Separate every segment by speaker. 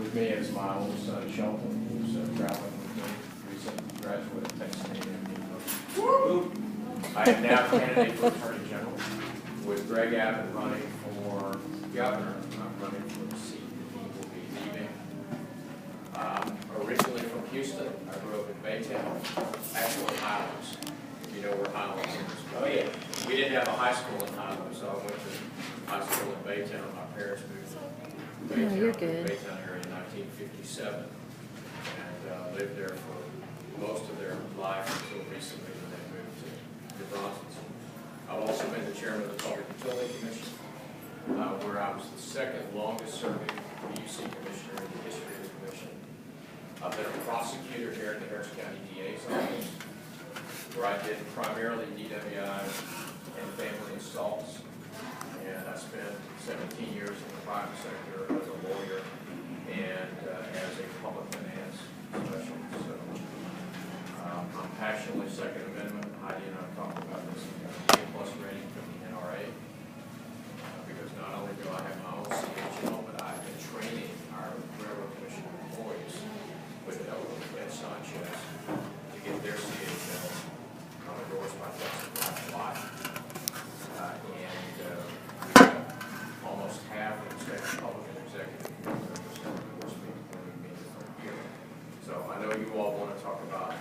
Speaker 1: With me is my oldest son, Shelton, who's traveling with me, recent graduate of Texas University. I am now candidate for Attorney General, with Greg Alvin running for governor. I'm running for the seat that he will be leaving. Originally from Houston, I grew up in Baytown, actually Highlands, if you know where Highlands is. Oh yeah. We didn't have a high school in Highlands, so I went to high school in Baytown. My parents moved to Baytown area in 1957, and lived there for most of their life until recently when they moved to Bronzeville. I've also been the chairman of the Public Utility Commission, where I was the second longest serving PUC commissioner in the history of the commission. I've been a prosecutor here at the Harris County DA's office, where I did primarily DWIs and family assaults. And I spent 17 years in the private sector as a lawyer and as a public finance specialist. So I'm passionately Second Amendment. Heidi and I talked about this A+ rating from the NRA, because not only do I have my own CHL, but I've been training our Railroad Commission employees with the help of Ed Sanchez to get their CHL endorsed by Texas Life. Almost half of the state Republican executive members have endorsed me, including me in the third year. So I know you all want to talk about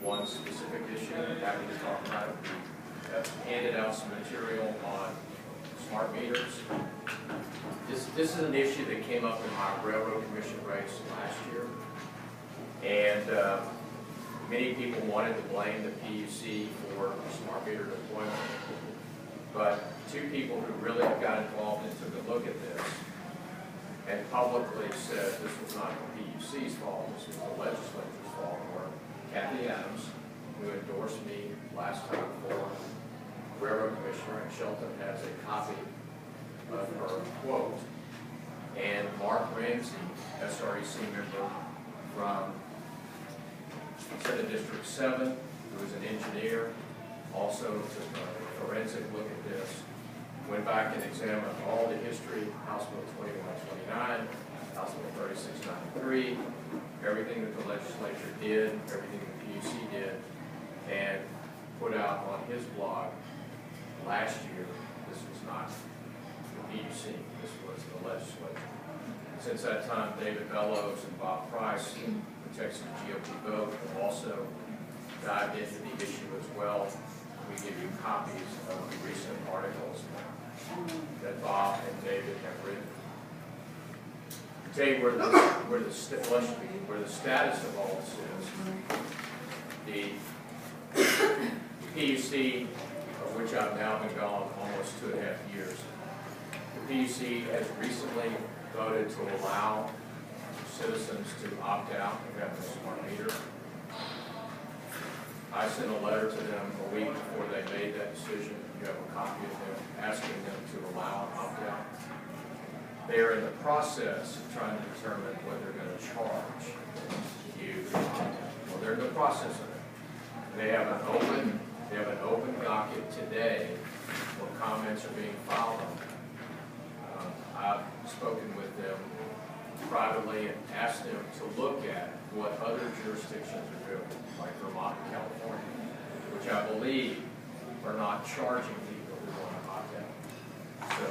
Speaker 1: one specific issue. I'm happy to talk about it. We have handed out some material on smart meters. This is an issue that came up in my Railroad Commission race last year. And many people wanted to blame the PUC for smart meter deployment. But two people who really got involved and took a look at this and publicly said this was not the PUC's fault, this was the legislature's fault, were Kathy Adams, who endorsed me last time for Railroad Commissioner, and Shelton has a copy of her quote, and Mark Ramsey, SREC member from Senate District 7, who is an engineer, also took a forensic look at this, went back and examined all the history, House Bill 2129, House Bill 3693, everything that the legislature did, everything the PUC did, and put out on his blog last year, this was not the PUC, this was the legislature. Since that time, David Bellows and Bob Price, the Texas GOP vote, have also dived into the issue as well. We give you copies of the recent articles that Bob and David have written. To tell you where the status of all this is, the PUC, of which I've now been gone almost 2.5 years, the PUC has recently voted to allow citizens to opt out of having a smart meter. I sent a letter to them a week before they made that decision. You have a copy of them asking them to allow an opt-out. They are in the process of trying to determine whether they're going to charge you for opt-out. Well, they're in the process of it. They have an open docket today where comments are being filed on it. I've spoken with them privately and asked them to look at what other jurisdictions are doing, like Vermont and California, which I believe are not charging people who want to opt out. So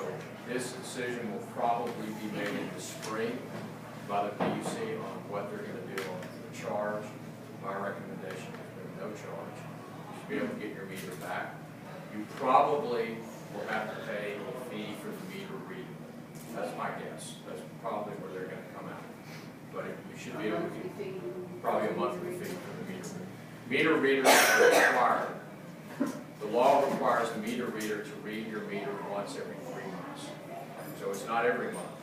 Speaker 1: this decision will probably be made in the spring by the PUC on what they're going to do on the charge. My recommendation has been no charge. You should be able to get your meter back. You probably will have to pay a fee for the meter reading. That's my guess. That's probably where they're going to come out. But you should be able to get probably a monthly fee for the meter reader. Meter readers are required. The law requires the meter reader to read your meter once every 3 months. So it's not every month.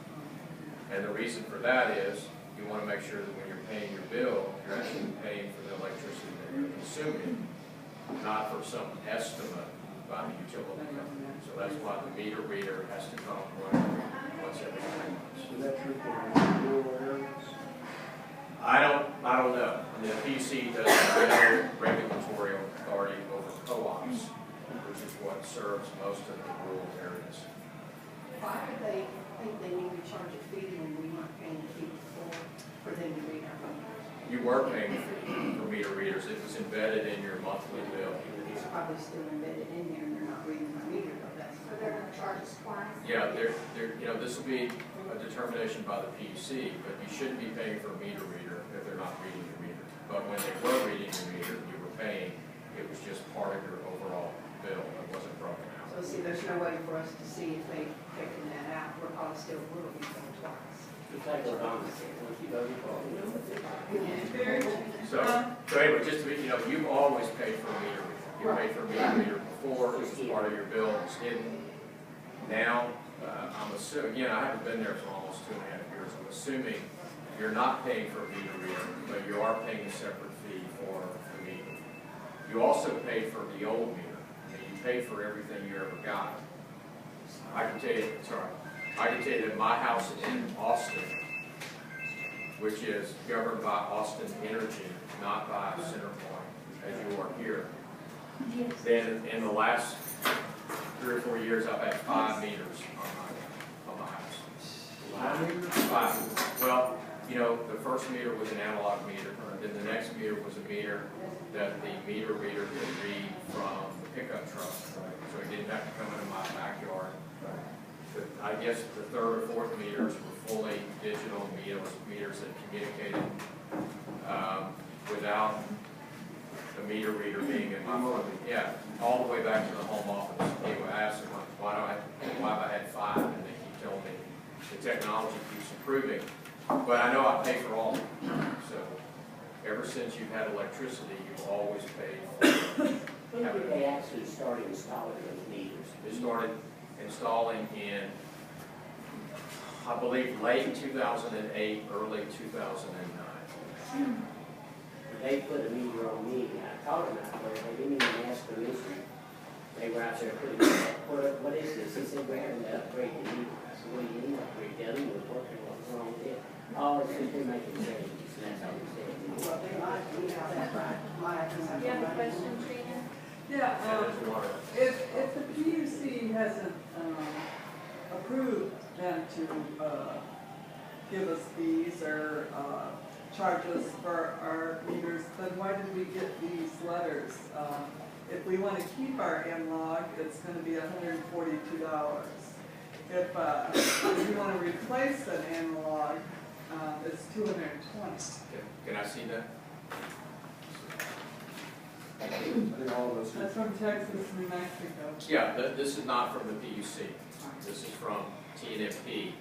Speaker 1: And the reason for that is you want to make sure that when you're paying your bill, you're actually paying for the electricity that you're consuming, not for some estimate by the utility company. So that's why the meter reader has to come once every 3 months.
Speaker 2: Is that true for rural areas?
Speaker 1: I don't know. The PUC doesn't have no regulatory authority over co-ops, which is what serves most of the rural areas.
Speaker 3: Why do they think they need to charge a fee when we're not paying a fee before?
Speaker 1: were paying for meter readers. It was embedded in your monthly bill.
Speaker 3: It's probably still embedded in there and they're not reading the meter, but that's.
Speaker 4: So they're gonna charge us twice?
Speaker 1: Yeah, this will be a determination by the PUC, but you shouldn't be paying for a meter reader if they're not reading your meter. But when they were reading your meter, you were paying, it was just part of your overall bill. It wasn't broken out.
Speaker 3: So see, there's no way for us to see if they've taken that out. We're probably still will be paying twice.
Speaker 1: So anyway, just to be, you've always paid for a meter reader. You paid for a meter reader before, it was part of your bill, it's hidden. Now, I'm assuming, again, I haven't been there for almost 2.5 years, I'm assuming you're not paying for a meter reader, but you are paying a separate fee for the meter. You also paid for the old meter. I mean, you paid for everything you ever got. I can tell you that my house in Austin, which is governed by Austin Energy, not by CenterPoint, as you are here. Then in the last 3 or 4 years, I've had 5 meters on my house. 5. Well, the first meter was an analog meter, then the next meter was a meter that the meter reader could read from the pickup truck. So it didn't have to come into my backyard. But I guess the 3rd or 4th meters were fully digital meters that communicated without the meter reader being in my phone. Yeah, all the way back to the home office. Anyway, I asked them, why have I had 5? And they keep telling me the technology keeps improving. But I know I pay for all of them. So ever since you've had electricity, you've always paid for it.
Speaker 5: When did they actually start installing those meters?
Speaker 1: They started installing in, I believe, late 2008, early 2009.
Speaker 5: They put a meter on me, and I called them out there, they didn't even ask permission. They were out there putting, what is this? He said, we're having to upgrade the meter. I said, what do you mean upgrade? The other one was working, what's wrong with it? Oh, it's just they're making changes, and that's all he said.
Speaker 3: Well, they might, that might.
Speaker 4: Do you have a question, Trina?
Speaker 6: Yeah, if the PUC hasn't approved them to give us fees or charge us for our meters, then why did we get these letters? If we want to keep our analog, it's going to be $142. If we want to replace an analog, it's $220.
Speaker 1: Can I see that?
Speaker 6: That's from Texas, New Mexico.
Speaker 1: Yeah, this is not from the PUC. This is from TNMP.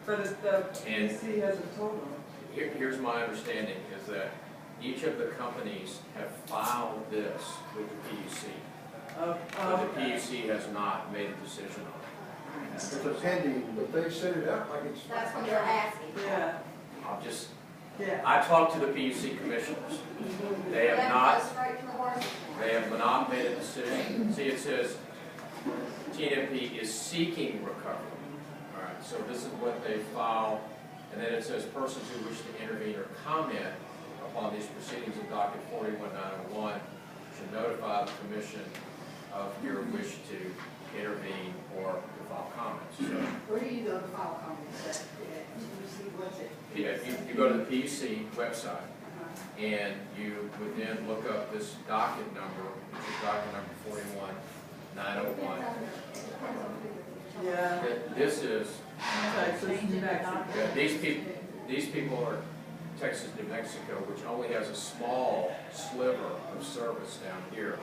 Speaker 6: But if the PUC hasn't told them.
Speaker 1: Here's my understanding, is that each of the companies have filed this with the PUC. But the PUC has not made a decision on it.
Speaker 2: It's a pending, but they set it up like it's.
Speaker 4: That's what they're asking.
Speaker 6: Yeah,
Speaker 1: I talked to the PUC commissioners. They have
Speaker 4: That
Speaker 1: not,
Speaker 4: goes straight to the horse.
Speaker 1: they have not made a decision. See, it says TNMP is seeking recovery. All right, so this is what they filed. And then it says persons who wish to intervene or comment upon these proceedings of docket 41901 should notify the commission of your wish to intervene or to file comments. So,
Speaker 3: Where do you go to file comments? What's it?
Speaker 1: yeah, you go to the PUC website and you would then look up this docket number, which is docket number 41901.
Speaker 6: yeah.
Speaker 1: This is
Speaker 6: Texas, New Mexico.
Speaker 1: yeah, these people are Texas, New Mexico, which only has a small sliver of service down here.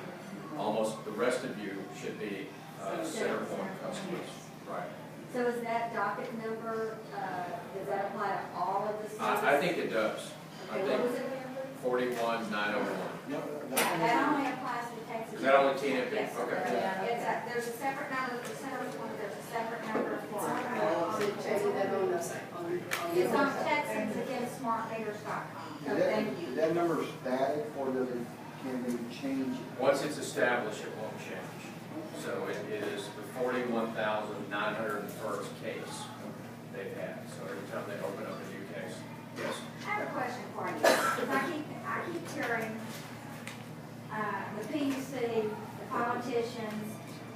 Speaker 1: Almost the rest of you should be CenterPoint customers, right?
Speaker 4: So is that docket number, does that apply to all of the services?
Speaker 1: I think it does. I
Speaker 4: Okay,
Speaker 1: think
Speaker 4: what was it again, please?
Speaker 1: 41901.
Speaker 4: That only applies to Texas.
Speaker 1: Is that only TNMP?
Speaker 4: Yes.
Speaker 1: Okay.
Speaker 4: There's a separate number for CenterPoint, there's a separate number for.
Speaker 3: Is it changing that on the?
Speaker 4: It's on Texans Against Smart Meters.com. So thank you.
Speaker 2: Is that number static or does it, can they change it?
Speaker 1: Once it's established, it won't change. So it is the 41,901st case they've had. So every time they open up a new case. Yes?
Speaker 4: I have a question for you, because I keep hearing the PUC, the politicians,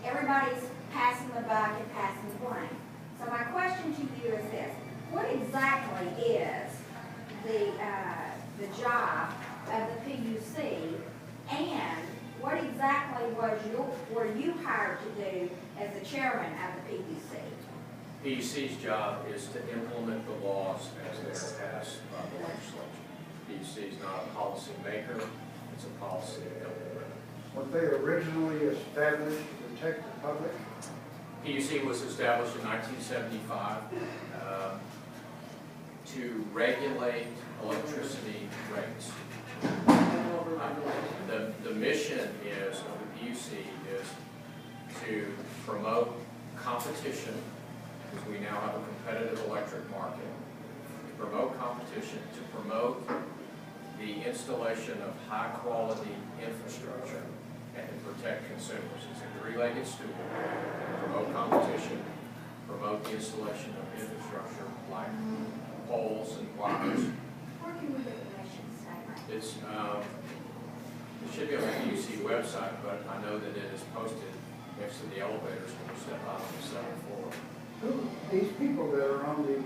Speaker 4: everybody's passing the buck and passing the blame. So my question to you is this: what exactly is the the job of the PUC? And what exactly were you hired to do as the chairman of the PUC?
Speaker 1: PUC's job is to implement the laws as they are passed by the legislature. PUC is not a policy maker, it's a policy implementer.
Speaker 2: Were they originally established to protect the public?
Speaker 1: PUC was established in 1975 to regulate electricity rates. The mission is, of the PUC is to promote competition, because we now have a competitive electric market, to promote competition, to promote the installation of high-quality infrastructure, and to protect consumers. It's a three-legged stool. Promote competition, promote the installation of infrastructure like poles and wires.
Speaker 4: Where can we get the mission statement?
Speaker 1: It should be on the PUC website, but I know that it is posted next to the elevators when you step out on the 7th floor.
Speaker 2: These people that are on the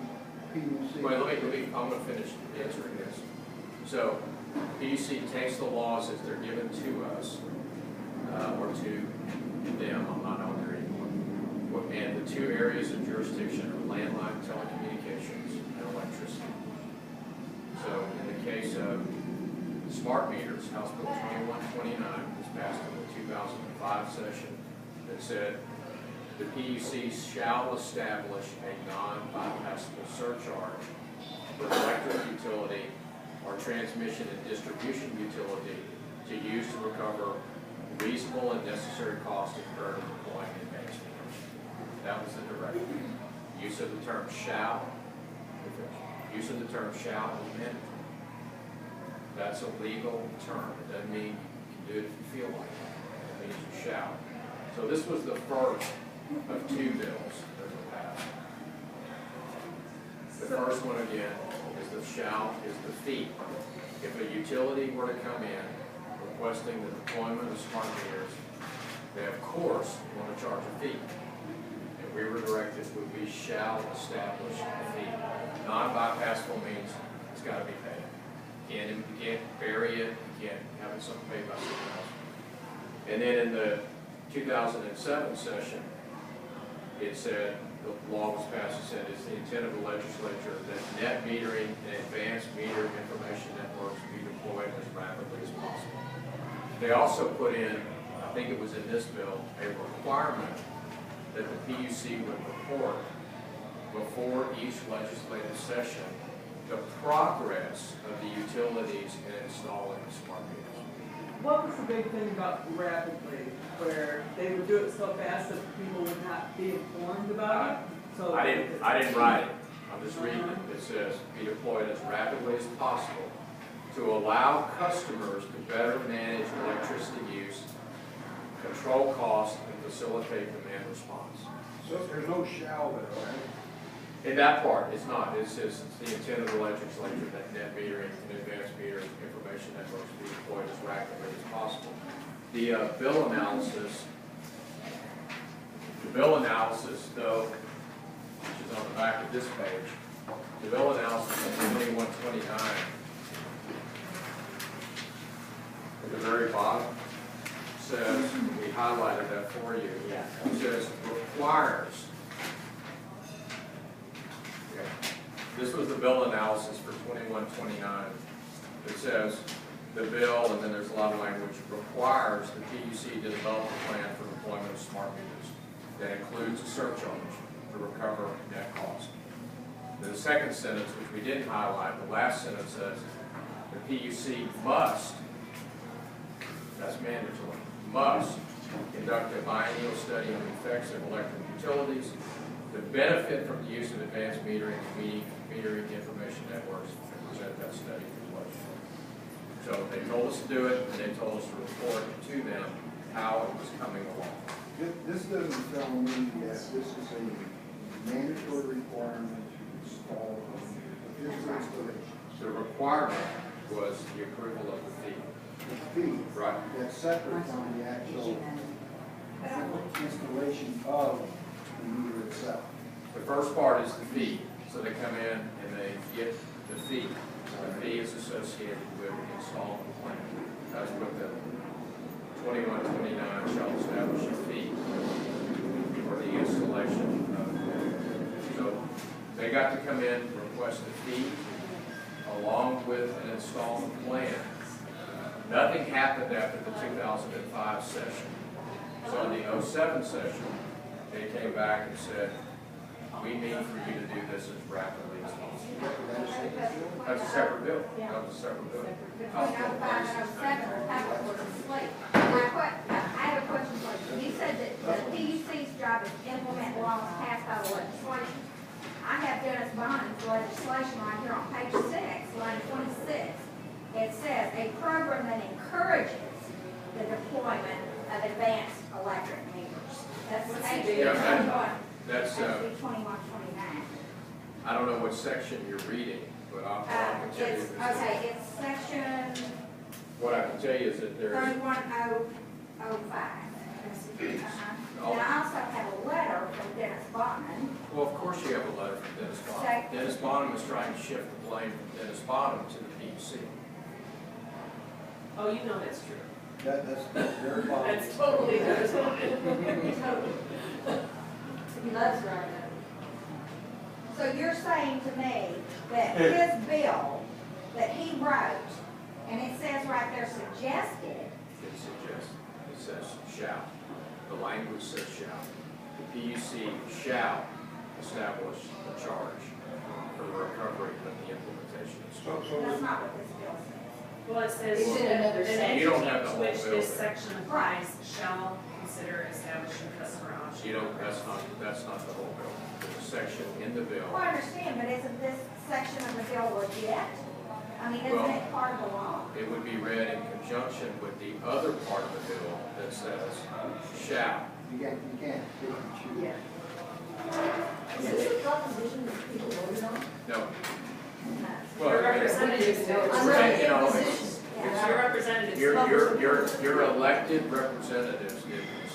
Speaker 2: PUC.
Speaker 1: Wait, I'm going to finish answering this. So, PUC takes the laws as they're given to us, or to them, I'm not on there anymore. And the two areas of jurisdiction are landline telecommunications and electricity. So, in the case of smart meters, House Bill 2129 was passed in the 2005 session that said the PUC shall establish a non-bypassable surcharge for electric utility or transmission and distribution utility to use to recover reasonable and necessary costs incurred in deploying advanced meters. That was the directive. Use of the term shall, use of the term shall is mandatory. That's a legal term. It doesn't mean you can do it if you feel like it. It means you shall. So this was the first of two bills that were passed. The first one again is the shall, is the fee. If a utility were to come in requesting the deployment of smart meters, they of course want to charge a fee. And we were directed that we shall establish a fee. Non-bypassable means it's got to be paid. You can't bury it, you can't have it something paid by someone else. And then in the 2007 session, it said, the law was passed, it said it's the intent of the legislature that net metering and advanced meter information networks be deployed as rapidly as possible. They also put in, I think it was in this bill, a requirement that the PUC would report before each legislative session the progress of the utilities in installing smart meters.
Speaker 6: What was the big thing about rapidly, where they would do it so fast that people would not be informed about it? So
Speaker 1: I didn't write it. I'm just reading it. It says, be deployed as rapidly as possible to allow customers to better manage electricity use, control costs, and facilitate demand response.
Speaker 2: So there's no shall there, right?
Speaker 1: In that part, it's not. It says it's the intent of the legislature that net metering and advanced metering information networks be deployed as rapidly as possible. The bill analysis, though, which is on the back of this page, the bill analysis on 2129 at the very bottom says, we highlighted that for you.
Speaker 5: Yeah.
Speaker 1: It says requires. This was the bill analysis for 2129. It says the bill, and then there's a lot of language, requires the PUC to develop a plan for deployment of smart meters that includes a surcharge to recover net cost. Then the second sentence, which we didn't highlight, the last sentence says the PUC must, that's mandatory, must conduct a biennial study on the effects of electric utilities to benefit from the use of advanced metering and metering information networks and present that study to the legislature. So they told us to do it, and they told us to report to them how it was coming along.
Speaker 2: This doesn't tell me that this is a mandatory requirement to install a physical installation.
Speaker 1: The requirement was the approval of the fee.
Speaker 2: The fee.
Speaker 1: Right.
Speaker 2: That's separate from the actual installation of the meter itself.
Speaker 1: The first part is the fee. So they come in and they get the fee. The fee is associated with installing the plant. That's what the 2129 shall establish a fee for the installation of. So they got to come in, request a fee along with an installment plan. Nothing happened after the 2005 session. So in the 07 session, they came back and said, we need for you to do this as rapidly as possible. That's a separate bill. That was a separate bill.
Speaker 4: When I was 507, the public was asleep. I have a question for you. You said that the PUC's job is to implement laws passed by the legislation. I have Dennis Bond's legislation right here on page 6, line 26. It says, a program that encourages the deployment of advanced electric meters. That's HB 21.
Speaker 1: That's,
Speaker 4: HB 2129.
Speaker 1: I don't know what section you're reading, but I can tell you
Speaker 4: It's,
Speaker 1: this.
Speaker 4: okay, it's section
Speaker 1: What I can tell you is that there's,
Speaker 4: 31005. Then I also have a letter from Dennis Botman.
Speaker 1: well, of course you have a letter from Dennis Bonham. Dennis Bonham is trying to shift the blame from Dennis Bonham to the PUC.
Speaker 7: Oh, you know that's true.
Speaker 2: That's very fine.
Speaker 7: That's totally, that's totally.
Speaker 4: He loves writing. So you're saying to me that his bill that he wrote, and it says right there suggested,
Speaker 1: It suggests, it says shall. The language says shall. The PUC shall establish a charge for the recovery of the implementation of
Speaker 2: So,
Speaker 1: structure.
Speaker 4: that's not what this bill says.
Speaker 7: Well, it says,
Speaker 3: It's in another
Speaker 7: an
Speaker 3: section.
Speaker 1: You don't
Speaker 7: entity
Speaker 1: have the
Speaker 7: to
Speaker 1: whole
Speaker 7: which
Speaker 1: bill
Speaker 7: this
Speaker 1: there.
Speaker 7: section applies shall consider establishing customer option.
Speaker 1: You don't, that's not the whole bill. There's a section in the bill.
Speaker 4: Well, I understand, but isn't this section of the bill legit? I mean, isn't
Speaker 1: Well-
Speaker 4: it part of the law?
Speaker 1: It would be read in conjunction with the other part of the bill that says shall.
Speaker 2: You can't pick and choose.
Speaker 3: Yeah.
Speaker 8: Is this a proposition that people voted on?
Speaker 1: No.
Speaker 7: Your
Speaker 1: Well,
Speaker 7: representatives do.
Speaker 8: I'm
Speaker 1: Right,
Speaker 8: not
Speaker 1: you
Speaker 8: in
Speaker 1: know,
Speaker 8: position.
Speaker 7: It's your representatives.
Speaker 1: your elected representatives did this.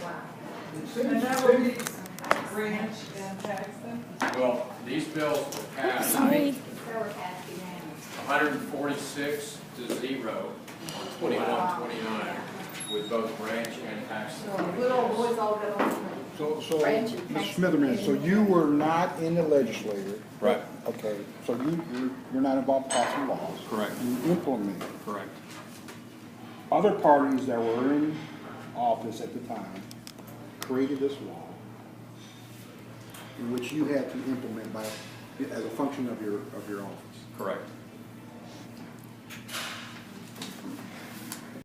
Speaker 8: Wow.
Speaker 6: And that would be Branch and Paxton.
Speaker 1: Well, these bills were passed
Speaker 4: They were passed unanimously.
Speaker 1: 146 to 0 on 2129 with both Branch and Paxton.
Speaker 8: So good old boys all got on the plane.
Speaker 2: So,
Speaker 8: Branch and
Speaker 2: Mr.
Speaker 8: Paxton.
Speaker 2: Smitherman, so you were not in the legislature?
Speaker 9: Right.
Speaker 2: Okay, so you're not involved in passing laws?
Speaker 9: Correct.
Speaker 2: You implement.
Speaker 9: Correct.
Speaker 2: Other parties that were in office at the time created this law, in which you had to implement as a function of your office.
Speaker 9: Correct.